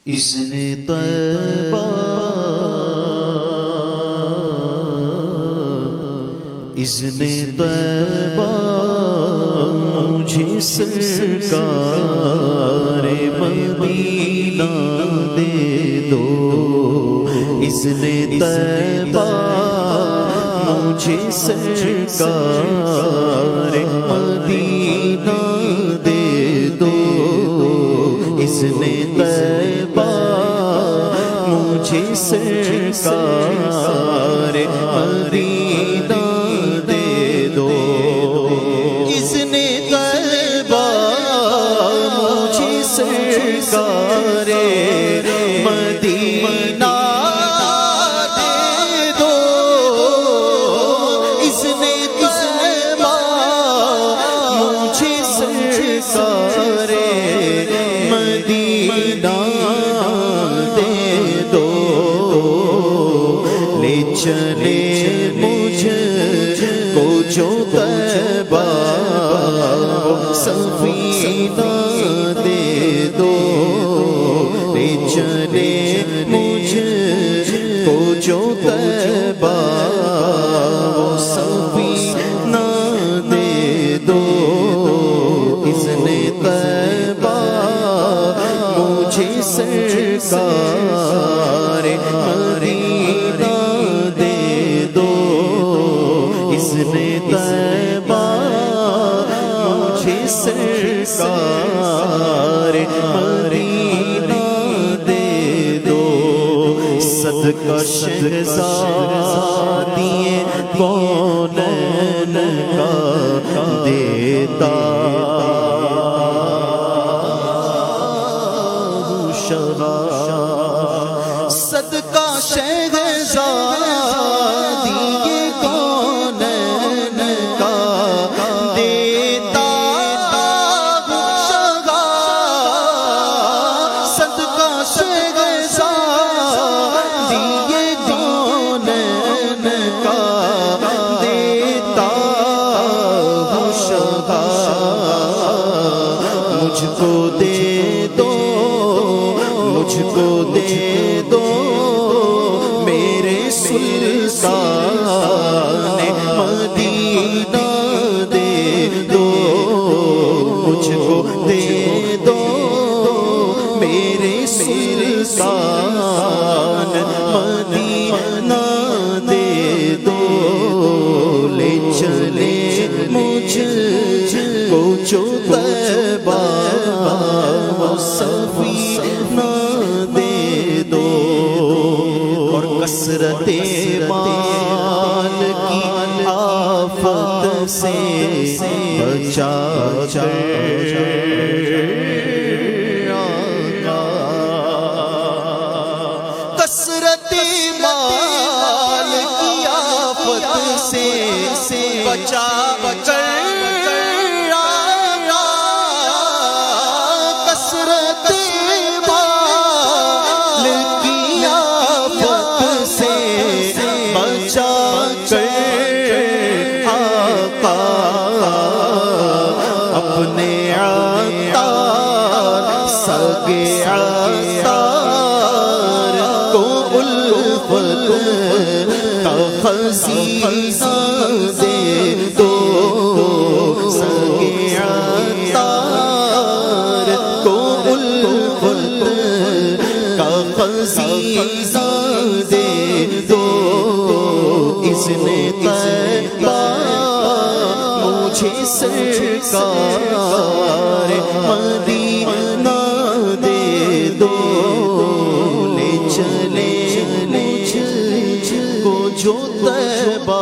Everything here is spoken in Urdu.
اذن طیبہ اذن طیبہ مجھے سرکار مدینہ دے دو اذن طیبہ مجھے سرکار مدینہ دے دو اذن طیبہ مجھے سرکار مدینہ دے دو اذن طیبہ مجھے سرکار مدینہ دے دو اذن طیبہ مجھے سرکار مدینہ دے دو لے چلے مجھ کو جو طیبہ سفینہ دے دو لے چلے مجھ کو جو طیبہ سفینہ دے دو اذن طیبہ مجھے سرکار مدینہ دے دو اذن طیبہ مجھے سرکار مدینہ دے دو صدقہ شہزادی کونین کا دیتا صدقہ شہزادی کونین کا دیتا شگا صدقہ شہزادی کونین کا دیتا شگا مجھ کو دے دو مجھ کو دے دو میرے سلطان مدینہ دے دو مجھ کو دے دو میرے سلطان مدینہ دے دو لے چلے مجھ کو جو طیبہ سفینہ دے دو اور کثرت مال کی آفت سے بچا کثرت مال کی آفت سے بچا اپنے عطار سگے عطار کو الفت کا خزینہ دے دو سگے عطار کو الفت کا خزینہ دے دو اذن طیبہ مجھے سرکار مدینہ دے دو لے چلے مجھ کو جو طیبہ